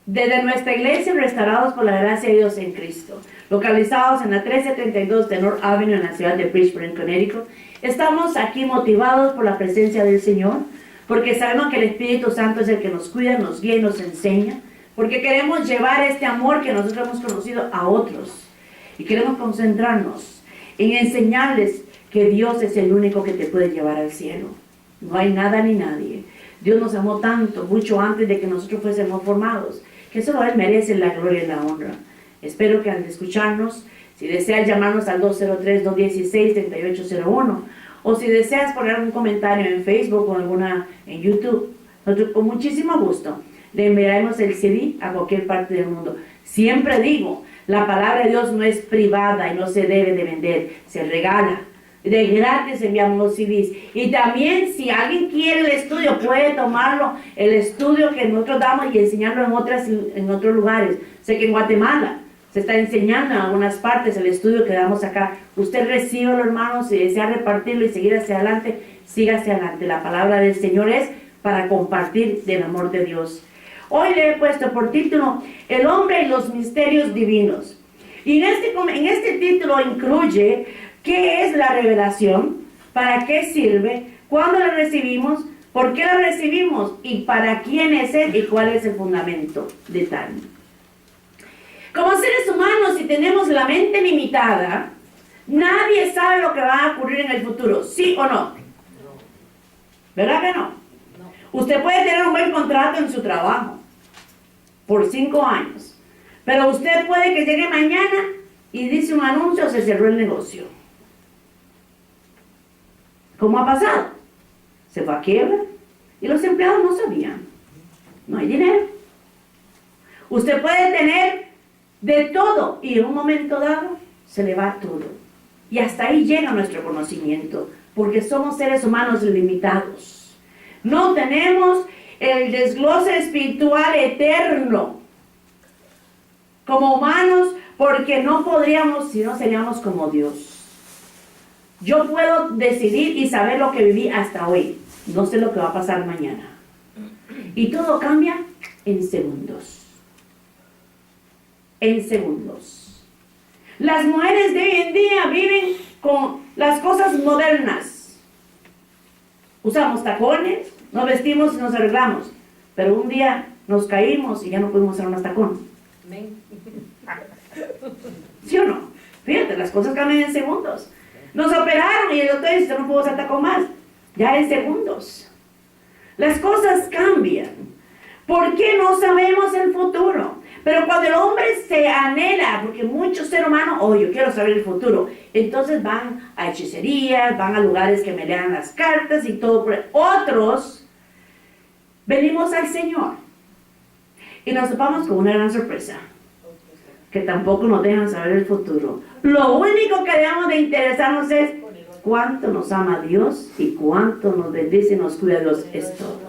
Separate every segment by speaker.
Speaker 1: Desde nuestra iglesia, restaurados por la gracia de Dios en Cristo, localizados en la 1332 de North Avenue en la ciudad de Bridgeport, en Connecticut, estamos aquí motivados por la presencia del Señor, porque sabemos que el Espíritu Santo es el que nos cuida, nos guía y nos enseña, porque queremos llevar este amor que nosotros hemos conocido a otros, y queremos concentrarnos en enseñarles que Dios es el único que te puede llevar al cielo. No hay nada ni nadie. Dios nos amó tanto, mucho antes de que nosotros fuésemos formados, que solo Él merece la gloria y la honra. Espero que al escucharnos, si deseas llamarnos al 203-216-3801, o si deseas poner algún comentario en Facebook o en YouTube, nosotros con muchísimo gusto le enviaremos el CD a cualquier parte del mundo. Siempre digo, la palabra de Dios no es privada y no se debe de vender, se regala. De gratis enviamos los CDs. Y también si alguien quiere el estudio, puede tomarlo, el estudio que nosotros damos y enseñarlo en otros lugares. Sé que en Guatemala se está enseñando en algunas partes el estudio que damos acá. Usted recíbelo, hermanos, si desea repartirlo y seguir hacia adelante, siga hacia adelante. La palabra del Señor es para compartir del amor de Dios. Hoy le he puesto por título El hombre y los misterios divinos. Y en este título incluye qué es la revelación, para qué sirve, cuándo la recibimos, por qué la recibimos y para quién es Él y cuál es el fundamento de tal. Como seres humanos, si tenemos la mente limitada, nadie sabe lo que va a ocurrir en el futuro, ¿sí o no? ¿Verdad que no? Usted puede tener un buen contrato en su trabajo por 5 años, pero usted puede que llegue mañana y dice un anuncio, se cerró el negocio. ¿Cómo ha pasado? Se fue a quiebra y los empleados no sabían. No hay dinero. Usted puede tener de todo y en un momento dado se le va todo. Y hasta ahí llega nuestro conocimiento, porque somos seres humanos limitados. No tenemos el desglose espiritual eterno como humanos, porque no podríamos si no seríamos como Dios. Yo puedo decidir y saber lo que viví hasta hoy. No sé lo que va a pasar mañana. Y todo cambia en segundos. En segundos. Las mujeres de hoy en día viven con las cosas modernas. Usamos tacones, nos vestimos y nos arreglamos. Pero un día nos caímos y ya no podemos usar más tacón. ¿Sí o no? Fíjate, las cosas cambian en segundos. Nos operaron y el doctor dice, no puedo usar tacón más. Ya en segundos. Las cosas cambian. ¿Por qué no sabemos el futuro? Pero cuando el hombre se anhela, porque muchos seres humanos, yo quiero saber el futuro, entonces van a hechicerías, van a lugares que me lean las cartas y todo. Otros, venimos al Señor y nos topamos con una gran sorpresa, que tampoco nos dejan saber el futuro. Lo único que debemos de interesarnos es cuánto nos ama Dios y cuánto nos bendice y nos cuida Dios. Es todo.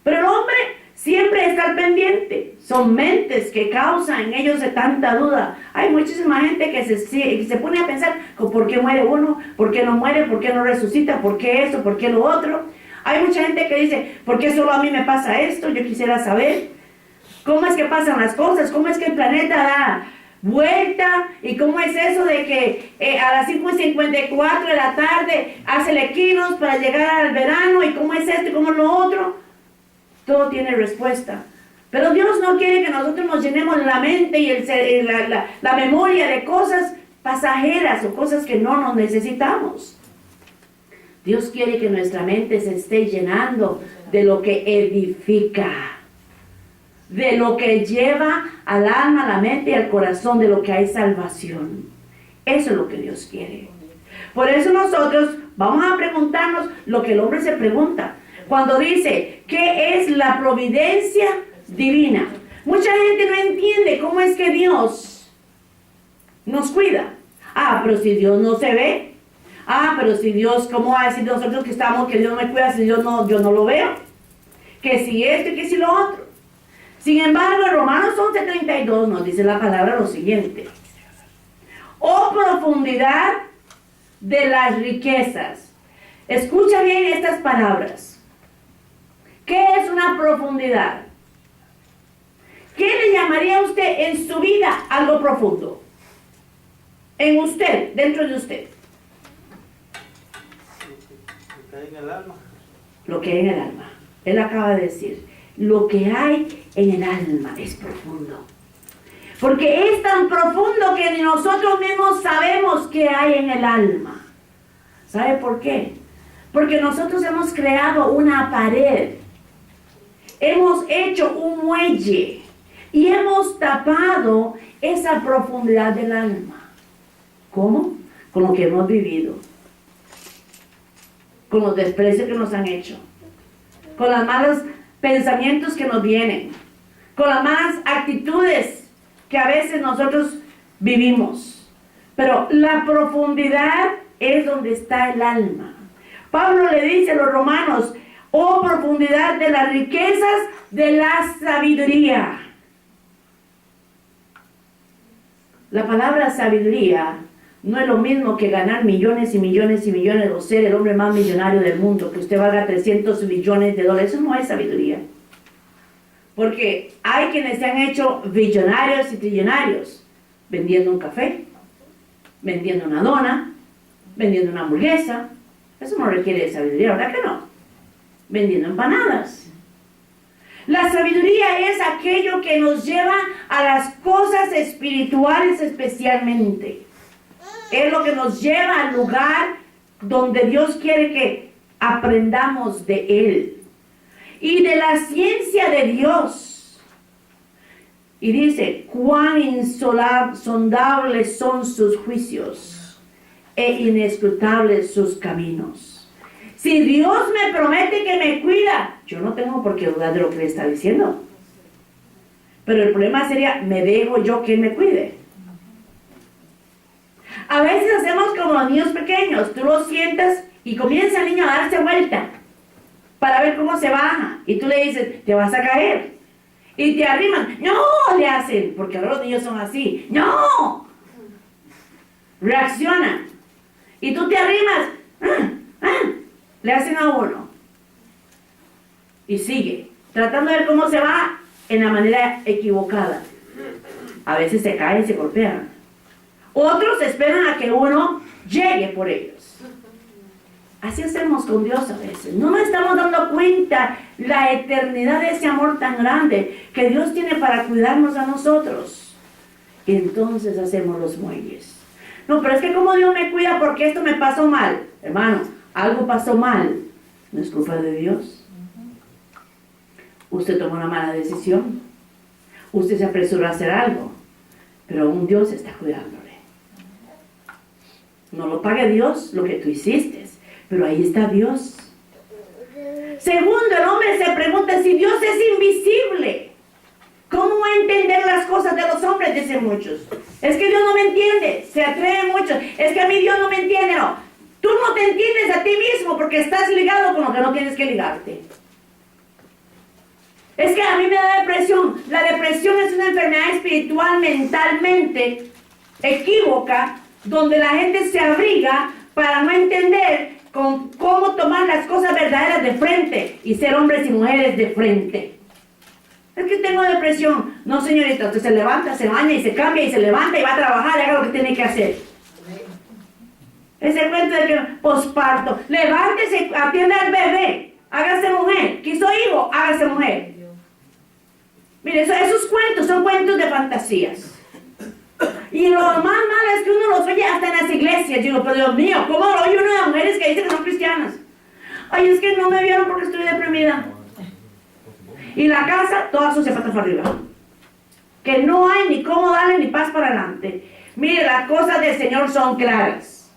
Speaker 1: Pero el hombre siempre está al pendiente. Son mentes que causan en ellos de tanta duda. Hay muchísima gente que se pone a pensar ¿por qué muere uno? ¿Por qué no muere? ¿Por qué no resucita? ¿Por qué esto? ¿Por qué lo otro? Hay mucha gente que dice ¿por qué solo a mí me pasa esto? Yo quisiera saber ¿cómo es que pasan las cosas? ¿Cómo es que el planeta da vuelta? ¿Y cómo es eso de que a las 5:54 de la tarde hace el equinoccio para llegar al verano? ¿Y cómo es esto y cómo es lo otro? Todo tiene respuesta. Pero Dios no quiere que nosotros nos llenemos la mente y la memoria de cosas pasajeras o cosas que no nos necesitamos. Dios quiere que nuestra mente se esté llenando de lo que edifica, de lo que lleva al alma, a la mente y al corazón, de lo que hay salvación. Eso es lo que Dios quiere. Por eso nosotros vamos a preguntarnos lo que el hombre se pregunta cuando dice, ¿qué es la providencia divina? Mucha gente no entiende cómo es que Dios nos cuida. Pero si Dios no se ve. Pero si Dios, ¿cómo va a decir nosotros que estamos, que Dios me cuida si yo no lo veo? Que si esto y que si lo otro. Sin embargo, en Romanos 11:32 nos dice la palabra lo siguiente. Oh profundidad de las riquezas. Escucha bien estas palabras. ¿Qué es una profundidad? notaría usted en su vida algo profundo? En usted, dentro de usted.
Speaker 2: Lo que hay en el alma.
Speaker 1: Lo que hay en el alma. Él acaba de decir, lo que hay en el alma es profundo. Porque es tan profundo que ni nosotros mismos sabemos qué hay en el alma. ¿Sabe por qué? Porque nosotros hemos creado una pared. Hemos hecho un muelle. Y hemos tapado esa profundidad del alma. ¿Cómo? Con lo que hemos vivido. Con los desprecios que nos han hecho. Con los malos pensamientos que nos vienen. Con las malas actitudes que a veces nosotros vivimos. Pero la profundidad es donde está el alma. Pablo le dice a los romanos, oh profundidad de las riquezas de la sabiduría. La palabra sabiduría no es lo mismo que ganar millones y millones y millones o ser el hombre más millonario del mundo, que usted valga 300 millones de dólares. Eso no es sabiduría. Porque hay quienes se han hecho billonarios y trillonarios vendiendo un café, vendiendo una dona, vendiendo una hamburguesa. Eso no requiere de sabiduría, ¿verdad que no? Vendiendo empanadas. La sabiduría es aquello que nos lleva a las cosas espirituales especialmente. Es lo que nos lleva al lugar donde Dios quiere que aprendamos de Él. Y de la ciencia de Dios. Y dice, cuán insondables son sus juicios e inescrutables sus caminos. Si Dios me promete que me cuida, yo no tengo por qué dudar de lo que le está diciendo. Pero el problema sería, ¿me dejo yo que Él me cuide? A veces hacemos como los niños pequeños. Tú los sientas y comienza el niño a darse vuelta para ver cómo se baja. Y tú le dices, te vas a caer. Y te arriman. ¡No! Le hacen. Porque ahora los niños son así. ¡No! Reaccionan. Y tú te arrimas. Le hacen a uno. Y sigue. Tratando de ver cómo se va en la manera equivocada. A veces se caen y se golpean. Otros esperan a que uno llegue por ellos. Así hacemos con Dios a veces. No nos estamos dando cuenta la eternidad de ese amor tan grande que Dios tiene para cuidarnos a nosotros. Y entonces hacemos los muelles. No, pero es que como Dios me cuida porque esto me pasó mal. Hermano, algo pasó mal. No es culpa de Dios. Usted tomó una mala decisión. Usted se apresuró a hacer algo. Pero aún Dios está cuidándole. No lo paga Dios lo que tú hiciste. Pero ahí está Dios. Segundo, el hombre se pregunta si Dios es invisible. ¿Cómo va a entender las cosas de los hombres? Dicen muchos. Es que Dios no me entiende. Se atreven muchos. Es que a mí Dios no me entiende. No. Tú no te entiendes a ti mismo porque estás ligado con lo que no tienes que ligarte. Es que a mí me da depresión. La depresión es una enfermedad espiritual mentalmente equívoca, donde la gente se abriga para no entender con cómo tomar las cosas verdaderas de frente y ser hombres y mujeres de frente. Es que tengo depresión. No, señorita, usted se levanta, se baña y se cambia y se levanta y va a trabajar y haga lo que tiene que hacer. Es el cuento de que posparto. Levántese, atienda al bebé, hágase mujer. Quiso hijo, hágase mujer. Mire, esos cuentos son cuentos de fantasías. Y lo más malo es que uno los oye hasta en las iglesias. Digo, pero Dios mío, ¿cómo lo oye uno de mujeres que dicen que son cristianas? Ay, es que no me vieron porque estoy deprimida. Y la casa, todas sus zapatos para arriba. Que no hay ni cómo darle ni paz para adelante. Mire, las cosas del Señor son claras.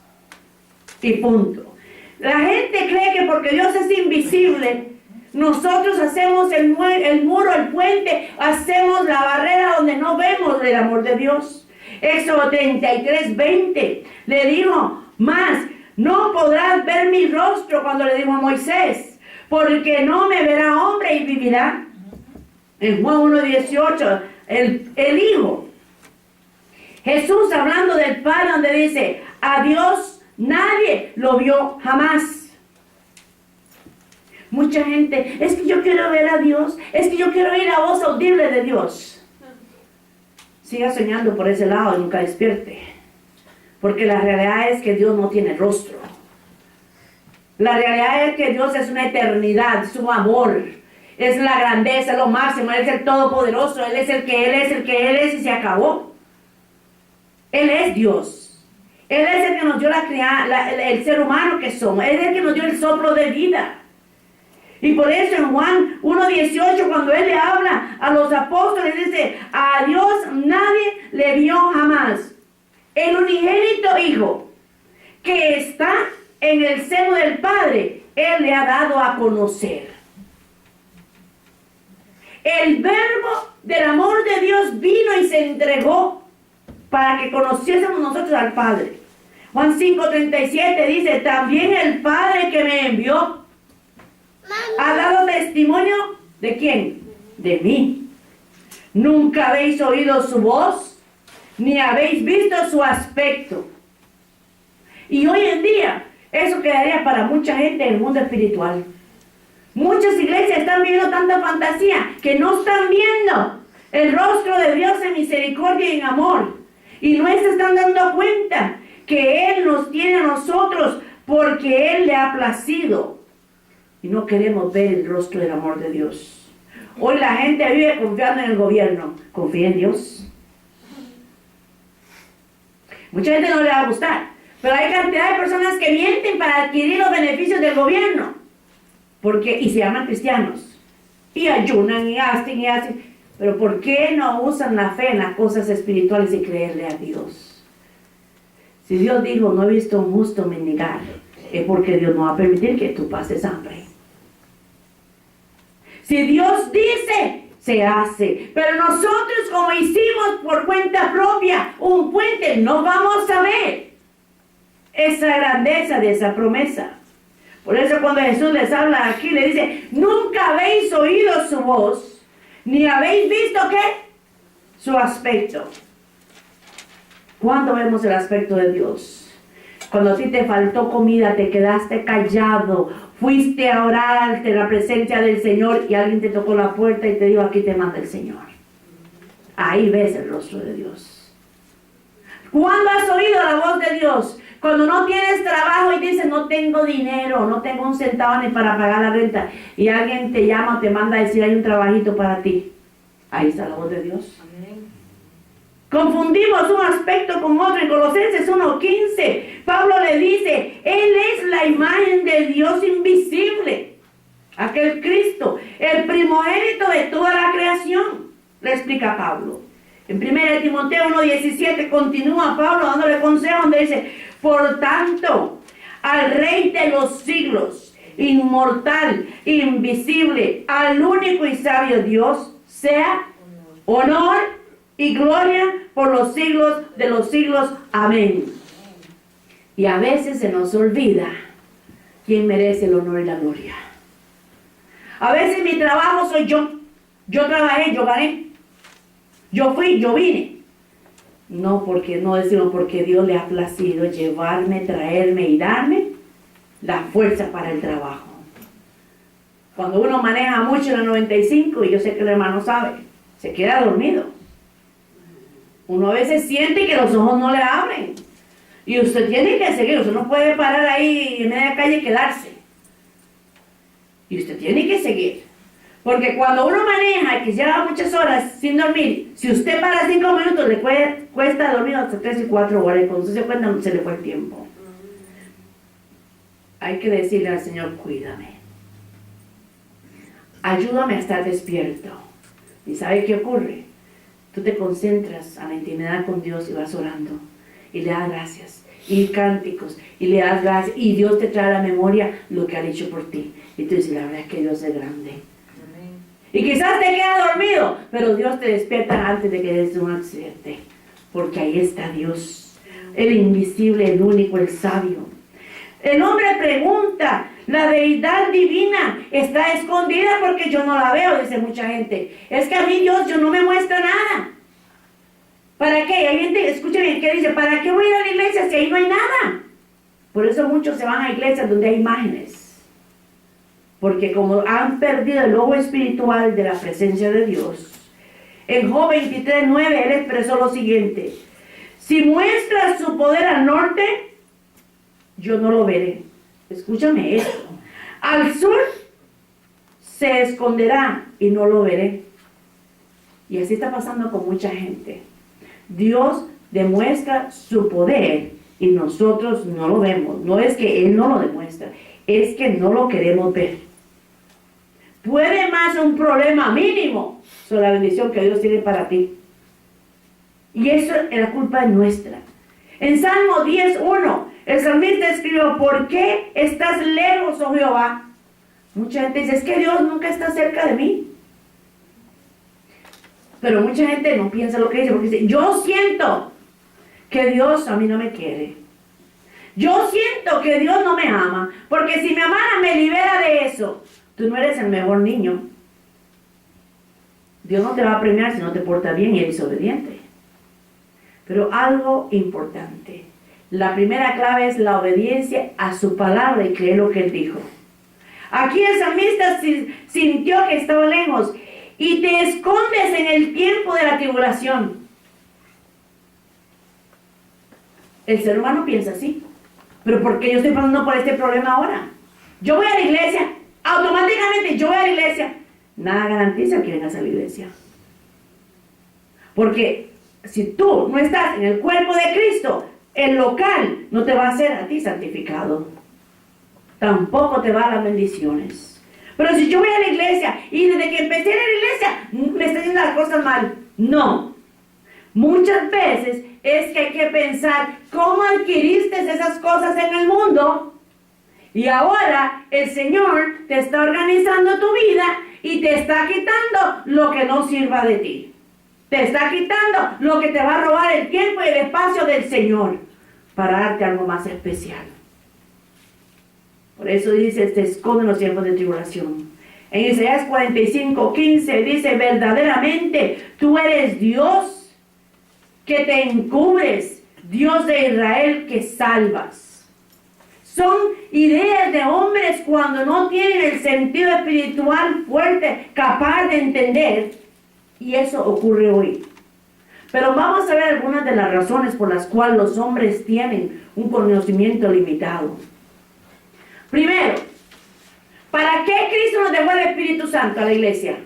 Speaker 1: Y punto. La gente cree que porque Dios es invisible, nosotros hacemos el muro, el puente, hacemos la barrera donde no vemos el amor de Dios. Éxodo 33:20 le dijo, más, no podrás ver mi rostro, cuando le dijo a Moisés, porque no me verá hombre y vivirá. En Juan 1:18, el Hijo. Jesús hablando del Padre, donde dice, a Dios nadie lo vio jamás. Mucha gente, es que yo quiero ver a Dios, es que yo quiero oír la voz audible de Dios. siga soñando por ese lado y nunca despierte. Porque la realidad es que Dios no tiene rostro. La realidad es que Dios es una eternidad, su amor, es la grandeza, lo máximo. Él es el todopoderoso, Él es el que Él es y se acabó. Él es Dios. Él es el que nos dio el ser humano que somos. Él es el que nos dio el soplo de vida. Y por eso en Juan 1:18, cuando Él le habla a los apóstoles, dice, a Dios nadie le vio jamás. El unigénito Hijo que está en el seno del Padre, Él le ha dado a conocer. El verbo del amor de Dios vino y se entregó para que conociésemos nosotros al Padre. Juan 5:37 dice, también el Padre que me envió ha dado testimonio, ¿de quién? De mí. Nunca habéis oído su voz, ni habéis visto su aspecto. Y hoy en día, eso quedaría para mucha gente en el mundo espiritual. Muchas iglesias están viendo tanta fantasía que no están viendo el rostro de Dios en misericordia y en amor. Y no se están dando cuenta que Él nos tiene a nosotros porque Él le ha placido. Y no queremos ver el rostro del amor de Dios. Hoy la gente vive confiando en el gobierno. ¿Confía en Dios? Mucha gente no le va a gustar. Pero hay cantidad de personas que mienten para adquirir los beneficios del gobierno. Y se llaman cristianos. Y ayunan y hacen. Pero ¿por qué no usan la fe en las cosas espirituales y creerle a Dios? Si Dios dijo, no he visto un justo mendigar, es porque Dios no va a permitir que tú pases hambre. Si Dios dice, se hace. Pero nosotros, como hicimos por cuenta propia un puente, no vamos a ver esa grandeza de esa promesa. Por eso cuando Jesús les habla aquí, le dice, nunca habéis oído su voz, ni habéis visto, ¿qué? Su aspecto. ¿Cuándo vemos el aspecto de Dios? Cuando a ti te faltó comida, te quedaste callado, fuiste a orar ante la presencia del Señor y alguien te tocó la puerta y te dijo, aquí te manda el Señor. Ahí ves el rostro de Dios. ¿Cuándo has oído la voz de Dios? Cuando no tienes trabajo y dices, no tengo dinero, no tengo un centavo ni para pagar la renta, y alguien te llama o te manda a decir, hay un trabajito para ti. Ahí está la voz de Dios. Amén. Confundimos un aspecto con otro. En Colosenses 1:15, Pablo le dice, Él es la imagen del Dios invisible, aquel Cristo, el primogénito de toda la creación, le explica Pablo. En 1 Timoteo 1:17 continúa Pablo dándole consejo donde dice, por tanto, al Rey de los siglos, inmortal, invisible, al único y sabio Dios, sea honor y gloria por los siglos de los siglos. Amén. Y a veces se nos olvida quién merece el honor y la gloria. A veces mi trabajo soy yo. Yo trabajé, yo gané. Yo fui, yo vine. No decimos porque Dios le ha placido llevarme, traerme y darme la fuerza para el trabajo. Cuando uno maneja mucho en la 95, y yo sé que el hermano sabe, se queda dormido. Uno a veces siente que los ojos no le abren. Y usted tiene que seguir, usted no puede parar ahí en media calle y quedarse. Y usted tiene que seguir. Porque cuando uno maneja y que lleva muchas horas sin dormir, si usted para 5 minutos le cuesta dormir hasta 3 y 4 horas, y cuando usted se cuenta se le fue el tiempo. Hay que decirle al Señor, cuídame. Ayúdame a estar despierto. ¿Y sabe qué ocurre? Tú te concentras a la intimidad con Dios y vas orando. Y le das gracias. Y cánticos. Y le das gracias. Y Dios te trae a la memoria lo que ha dicho por ti. Y tú dices, la verdad es que Dios es grande. Amén. Y quizás te queda dormido, pero Dios te despierta antes de que des un accidente. Porque ahí está Dios. El invisible, el único, el sabio. El hombre pregunta, la deidad divina está escondida porque yo no la veo, dice mucha gente. Es que a mí Dios no me muestra nada. ¿Para qué? Hay gente, escuche bien, que dice, ¿para qué voy a ir a la iglesia si ahí no hay nada? Por eso muchos se van a iglesias donde hay imágenes. Porque como han perdido el ojo espiritual de la presencia de Dios, En Job 23:9 él expresó lo siguiente: si muestra su poder al norte, yo no lo veré. Escúchame esto. Al sur se esconderá y no lo veré. Y así está pasando con mucha gente. Dios demuestra su poder y nosotros no lo vemos. No es que Él no lo demuestra, es que no lo queremos ver. Puede más un problema mínimo sobre la bendición que Dios tiene para ti. Y eso es la culpa nuestra. En Salmo 10:1, el salmista escribió: ¿por qué estás lejos, oh Jehová? Mucha gente dice: es que Dios nunca está cerca de mí. Pero mucha gente no piensa lo que dice, porque dice: yo siento que Dios a mí no me quiere. Yo siento que Dios no me ama, porque si me amara me libera de eso. Tú no eres el mejor niño. Dios no te va a premiar si no te portas bien y eres obediente. Pero algo importante. La primera clave es la obediencia a su palabra y creer lo que Él dijo. Aquí el salmista sintió que estaba lejos. Y te escondes en el tiempo de la tribulación. El ser humano piensa así. Pero ¿por qué yo estoy pasando por este problema ahora? Yo voy a la iglesia. Automáticamente yo voy a la iglesia. Nada garantiza que vengas a la iglesia. Porque si tú no estás en el cuerpo de Cristo, el local no te va a hacer a ti santificado. Tampoco te va a dar las bendiciones. Pero si yo voy a la iglesia y desde que empecé a ir a la iglesia me están yendo las cosas mal. No. Muchas veces es que hay que pensar cómo adquiriste esas cosas en el mundo. Y ahora el Señor te está organizando tu vida y te está quitando lo que no sirva de ti. Te está quitando lo que te va a robar el tiempo y el espacio del Señor para darte algo más especial. Por eso dice: te esconde en los tiempos de tribulación. En Isaías 45:15 dice: verdaderamente tú eres Dios que te encubres, Dios de Israel que salvas. Son ideas de hombres cuando no tienen el sentido espiritual fuerte, capaz de entender. Y eso ocurre hoy. Pero vamos a ver algunas de las razones por las cuales los hombres tienen un conocimiento limitado. Primero, ¿para qué Cristo nos dejó el Espíritu Santo a la iglesia?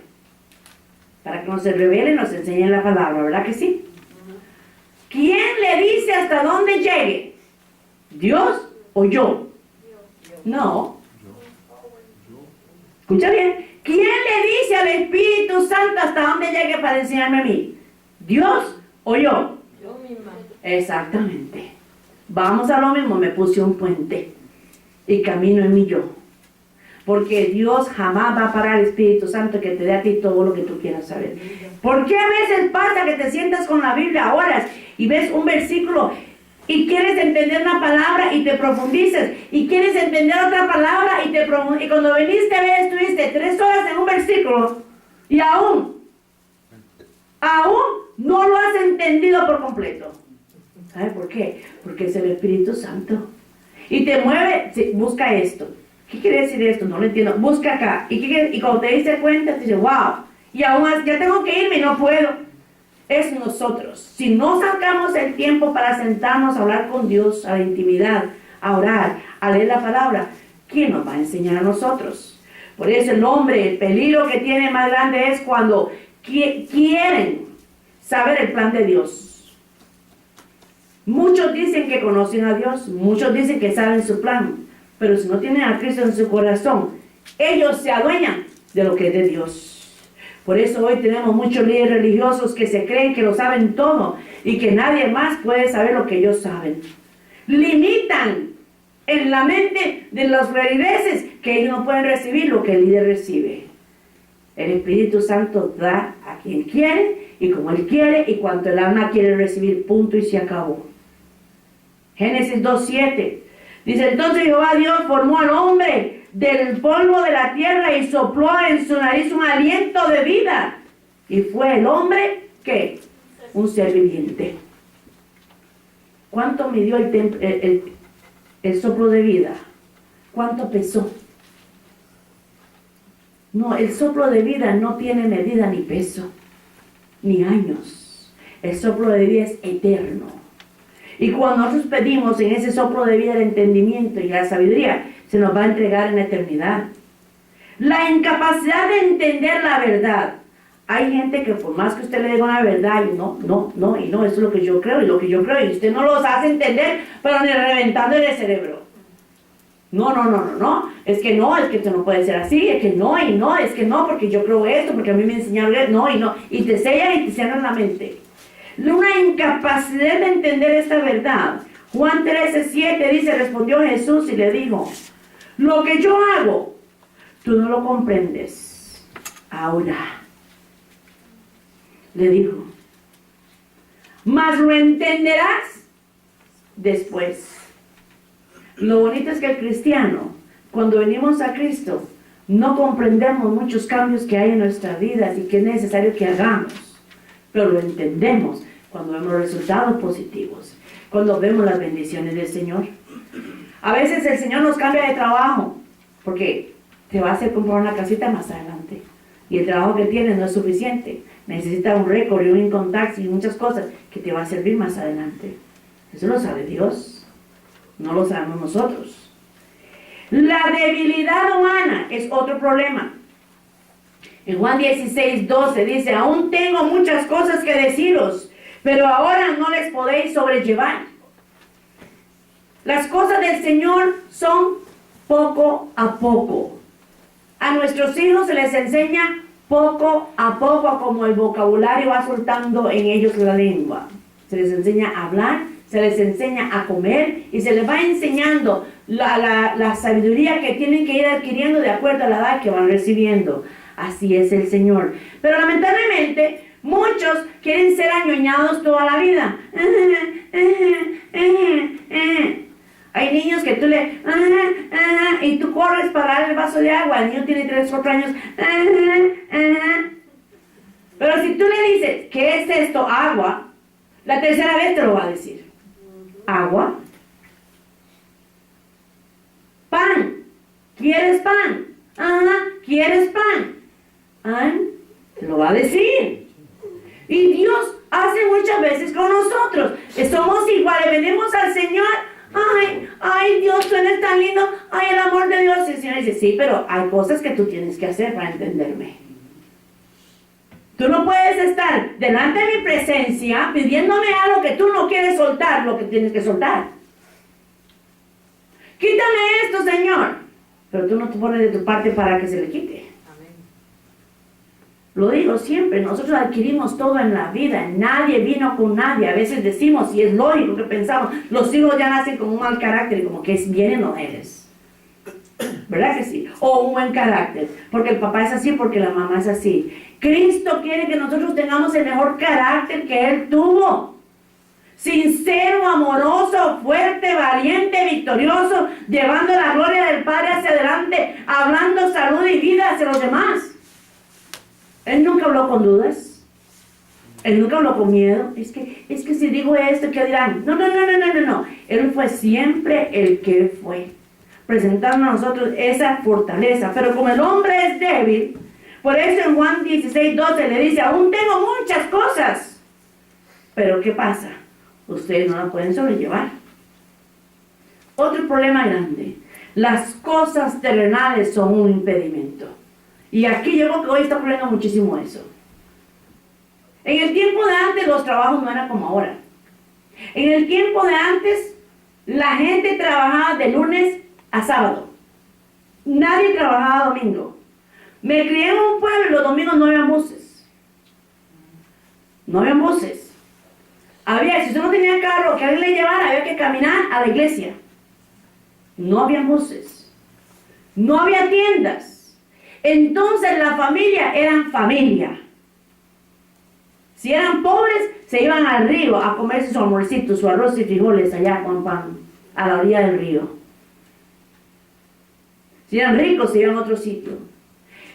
Speaker 1: Para que nos se revele y nos enseñe la palabra, ¿verdad que sí? ¿Quién le dice hasta dónde llegue? ¿Dios o yo? No. Escucha bien. ¿Quién le dice al Espíritu Santo hasta dónde llegue para enseñarme a mí? ¿Dios o yo?
Speaker 3: Yo misma.
Speaker 1: Exactamente. Vamos a lo mismo, me puse un puente y camino en mi yo. Porque Dios jamás va a parar el Espíritu Santo que te dé a ti todo lo que tú quieras saber. ¿Por qué a veces pasa que te sientas con la Biblia horas y ves un versículo y quieres entender una palabra y te profundizas y quieres entender otra palabra y cuando viniste a ver estuviste 3 horas en un versículo y aún no lo has entendido por completo? ¿Sabe por qué? Porque es el Espíritu Santo y te mueve. Sí, busca esto. ¿Qué quiere decir esto? No lo entiendo. Busca acá. Y cuando te diste cuenta, te dices: wow, y aún ya tengo que irme y no puedo. Es nosotros. Si no sacamos el tiempo para sentarnos a hablar con Dios, a la intimidad, a orar, a leer la palabra, ¿quién nos va a enseñar a nosotros? Por eso el peligro que tiene más grande es cuando quieren saber el plan de Dios. Muchos dicen que conocen a Dios, muchos dicen que saben su plan, pero si no tienen a Cristo en su corazón, ellos se adueñan de lo que es de Dios. Por eso hoy tenemos muchos líderes religiosos que se creen que lo saben todo y que nadie más puede saber lo que ellos saben. Limitan en la mente de los feligreses que ellos no pueden recibir lo que el líder recibe. El Espíritu Santo da a quien quiere y como Él quiere y cuanto el alma quiere recibir, punto y se acabó. Génesis 2:7 dice: entonces Jehová Dios formó al hombre del polvo de la tierra y sopló en su nariz un aliento de vida. Y fue el hombre, ¿qué? Un ser viviente. ¿Cuánto midió el soplo de vida? ¿Cuánto pesó? No, el soplo de vida no tiene medida ni peso. ni años. El soplo de vida es eterno. Y cuando nosotros pedimos en ese soplo de vida el entendimiento y la sabiduría, se nos va a entregar en la eternidad. La incapacidad de entender la verdad. Hay gente que por más que usted le diga una verdad, y no, eso es lo que yo creo, y lo que yo creo, y usted no los hace entender, pero ni reventándole el cerebro. No, es que esto no puede ser así, es que no, es que no, porque yo creo esto, porque a mí me enseñaron esto, y te sellan y te cierran la mente. Una incapacidad de entender esta verdad. Juan 13:7 dice, respondió Jesús y le dijo, lo que yo hago, tú no lo comprendes ahora. Le dijo, mas lo entenderás después. Lo bonito es que el cristiano, cuando venimos a Cristo, no comprendemos muchos cambios que hay en nuestras vidas y que es necesario que hagamos, pero lo entendemos cuando vemos resultados positivos, cuando vemos las bendiciones del Señor. A veces el Señor nos cambia de trabajo, porque te va a hacer comprar una casita más adelante, y el trabajo que tienes no es suficiente, necesita un récord y un income tax y muchas cosas que te va a servir más adelante. Eso lo sabe Dios, no lo sabemos nosotros. La debilidad humana es otro problema. En Juan 16:12 dice, aún tengo muchas cosas que deciros, pero ahora no les podéis sobrellevar. Las cosas del Señor son poco a poco. A nuestros hijos se les enseña poco a poco, como el vocabulario va soltando en ellos la lengua. Se les enseña a hablar, se les enseña a comer y se les va enseñando la sabiduría que tienen que ir adquiriendo de acuerdo a la edad que van recibiendo. Así es el Señor. Pero lamentablemente muchos quieren ser añoñados toda la vida. Hay niños que tú le... y tú corres para darle el vaso de agua. El niño tiene 3 o 4 años. Pero si tú le dices, ¿qué es esto? Agua. La tercera vez te lo va a decir. Agua. Pan. ¿Quieres pan? ¿Quieres pan? Te lo va a decir. Y Dios hace muchas veces con nosotros. Somos iguales. Venimos al Señor. Ay, Dios, tú eres tan lindo. Ay, el amor de Dios. Y el Señor dice, sí, pero hay cosas que tú tienes que hacer para entenderme. Tú no puedes estar delante de mi presencia pidiéndome algo que tú no quieres soltar, lo que tienes que soltar. Quítame esto, Señor. Pero tú no te pones de tu parte para que se le quite. Lo digo siempre, nosotros adquirimos todo en la vida, nadie vino con nadie. A veces decimos, y es lógico que pensamos, los hijos ya nacen con un mal carácter, como que es bien o no eres. ¿Verdad que sí? O un buen carácter, porque el papá es así, porque la mamá es así. Cristo quiere que nosotros tengamos el mejor carácter que Él tuvo. Sincero, amoroso, fuerte, valiente, victorioso, llevando la gloria del Padre hacia adelante, hablando salud y vida hacia los demás. Él nunca habló con dudas. Él nunca habló con miedo. Es que si digo esto, ¿qué dirán? No. Él fue siempre el que fue, presentando a nosotros esa fortaleza. Pero como el hombre es débil, por eso en Juan 16:12 le dice, aún tengo muchas cosas. Pero ¿qué pasa? Ustedes no la pueden sobrellevar. Otro problema grande. Las cosas terrenales son un impedimento. Y aquí yo creo que hoy está ocurriendo muchísimo eso. En el tiempo de antes los trabajos no eran como ahora. En el tiempo de antes la gente trabajaba de lunes a sábado. Nadie trabajaba domingo. Me crié en un pueblo y los domingos no había buses. No había buses. Si usted no tenía carro que alguien le llevara, había que caminar a la iglesia. No había buses. No había tiendas. Entonces la familia eran familia. Si eran pobres, se iban al río a comerse su almuercito, su arroz y frijoles allá con pan, a la orilla del río. Si eran ricos, se iban a otro sitio.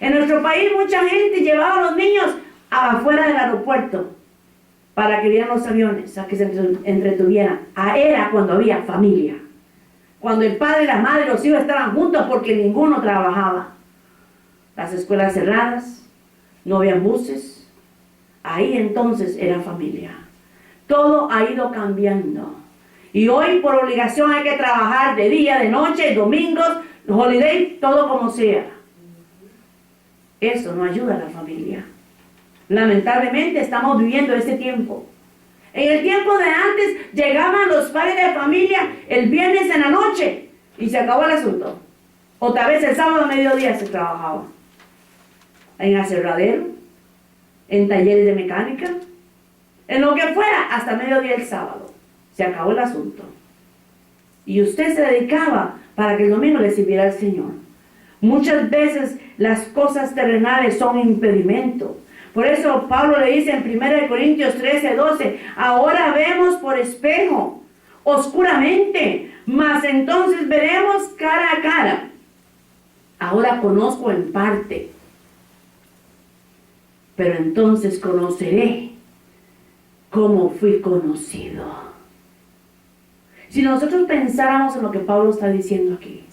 Speaker 1: En nuestro país mucha gente llevaba a los niños afuera del aeropuerto para que vieran los aviones, a que se entretuvieran. Era cuando había familia. Cuando el padre, la madre y los hijos estaban juntos porque ninguno trabajaba. Las escuelas cerradas, no había buses, Ahí entonces era familia. Todo ha ido cambiando. Y hoy por obligación hay que trabajar de día, de noche, domingos, holiday, todo como sea. Eso no ayuda a la familia. Lamentablemente estamos viviendo ese tiempo. En el tiempo de antes llegaban los padres de familia el viernes en la noche y se acabó el asunto. Otra vez el sábado a mediodía se trabajaba. En aserradero, en talleres de mecánica, en lo que fuera, hasta mediodía el sábado. Se acabó el asunto. Y usted se dedicaba para que el domingo le sirviera al Señor. Muchas veces las cosas terrenales son impedimento. Por eso Pablo le dice en 1 Corintios 13:12, ahora vemos por espejo, oscuramente, mas entonces veremos cara a cara. Ahora conozco en parte, pero entonces conoceré como fui conocido. Si nosotros pensáramos en lo que Pablo está diciendo aquí,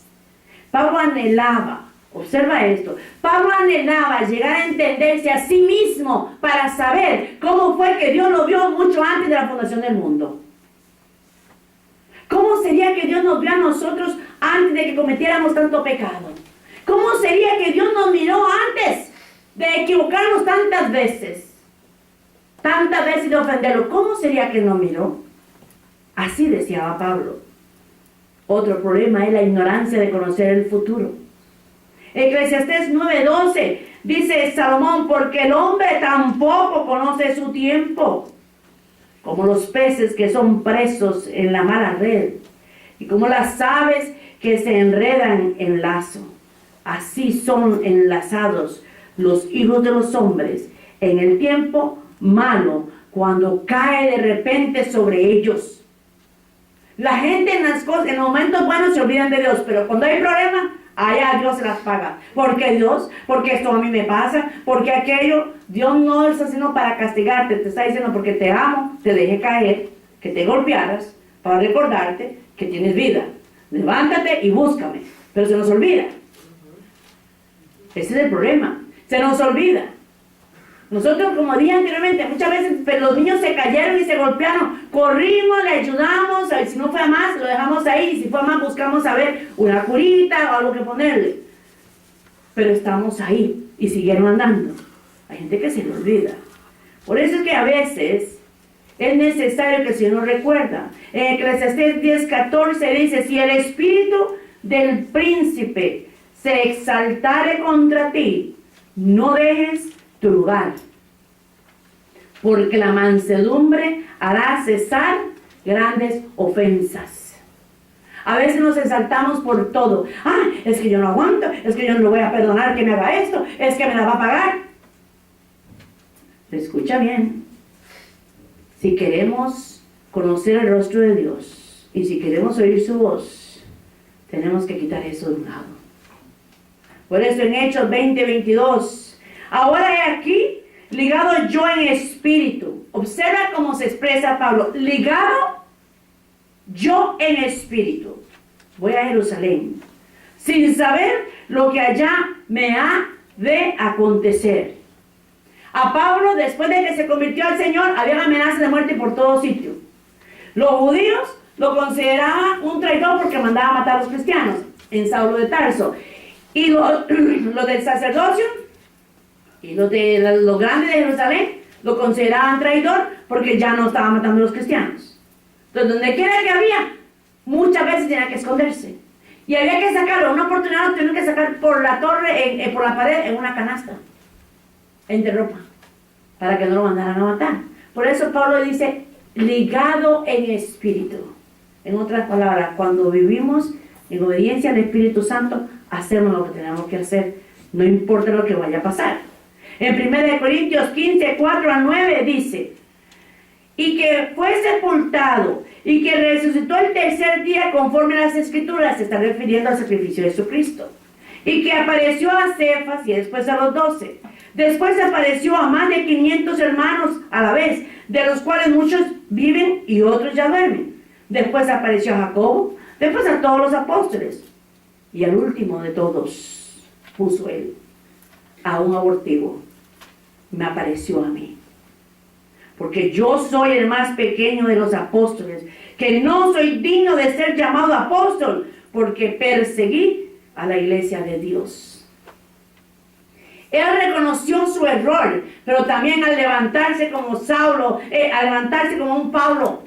Speaker 1: Pablo anhelaba, observa esto, Pablo anhelaba llegar a entenderse a sí mismo para saber cómo fue que Dios lo vio mucho antes de la fundación del mundo. ¿Cómo sería que Dios nos vio a nosotros antes de que cometiéramos tanto pecado? ¿Cómo sería que Dios nos miró antes de equivocarnos tantas veces? Tantas veces de ofenderlo. ¿Cómo sería que nos miró? Así deseaba Pablo. Otro problema es la ignorancia de conocer el futuro. Eclesiastés 9:12 dice Salomón, porque el hombre tampoco conoce su tiempo, como los peces que son presos en la mala red, y como las aves que se enredan en lazo. Así son enlazados los hijos de los hombres en el tiempo malo, cuando cae de repente sobre ellos. La gente en las cosas, en los momentos buenos se olvidan de Dios, pero cuando hay problemas, allá Dios se las paga. ¿Por qué Dios? Porque esto a mí me pasa, porque aquello. Dios no está haciendo para castigarte, te está diciendo porque te amo, te dejé caer, que te golpearas, para recordarte que tienes vida. Levántate y búscame. Pero se nos olvida. Ese es el problema. Se nos olvida. Nosotros, como dije anteriormente, muchas veces los niños se cayeron y se golpearon. Corrimos, le ayudamos, si no fue a más, lo dejamos ahí. Y si fue a más, buscamos a ver una curita o algo que ponerle. Pero estamos ahí y siguieron andando. Hay gente que se le olvida. Por eso es que a veces es necesario que el Señor nos recuerda. En Eclesiastés 10:14 dice, si el espíritu del príncipe se exaltare contra ti, no dejes tu lugar, porque la mansedumbre hará cesar grandes ofensas. A veces nos exaltamos por todo. Es que yo no aguanto, es que yo no le voy a perdonar que me haga esto, es que me la va a pagar. Escucha bien. Si queremos conocer el rostro de Dios y si queremos oír su voz, tenemos que quitar eso de un lado. Por eso en Hechos 20:22, ahora he aquí, ligado yo en espíritu. Observa cómo se expresa Pablo. Ligado yo en espíritu. Voy a Jerusalén, sin saber lo que allá me ha de acontecer. A Pablo, después de que se convirtió al Señor, había amenazas de muerte por todo sitio. Los judíos lo consideraban un traidor porque mandaba a matar a los cristianos en Saulo de Tarso. Y los del sacerdocio y los grandes de Jerusalén lo consideraban traidor porque ya no estaba matando a los cristianos. Entonces, donde quiera que había, muchas veces tenía que esconderse. Y había que sacarlo, una oportunidad lo tuvieron que sacar por la torre, por la pared, en una canasta, entre ropa, para que no lo mandaran a matar. Por eso Pablo dice, ligado en espíritu. En otras palabras, cuando vivimos en obediencia al Espíritu Santo, hacemos lo que tenemos que hacer, no importa lo que vaya a pasar. En 1 Corintios 15:4-9 dice, y que fue sepultado y que resucitó el tercer día conforme a las Escrituras, se está refiriendo al sacrificio de Jesucristo, y que apareció a Cefas y después a los 12. Después apareció a más de 500 hermanos a la vez, de los cuales muchos viven y otros ya duermen. Después apareció a Jacobo, después a todos los apóstoles. Y al último de todos puso él a un abortivo. Me apareció a mí. porque yo soy el más pequeño de los apóstoles, que no soy digno de ser llamado apóstol, porque perseguí a la iglesia de Dios. Él reconoció su error, pero también al levantarse como Saulo, al levantarse como un Pablo,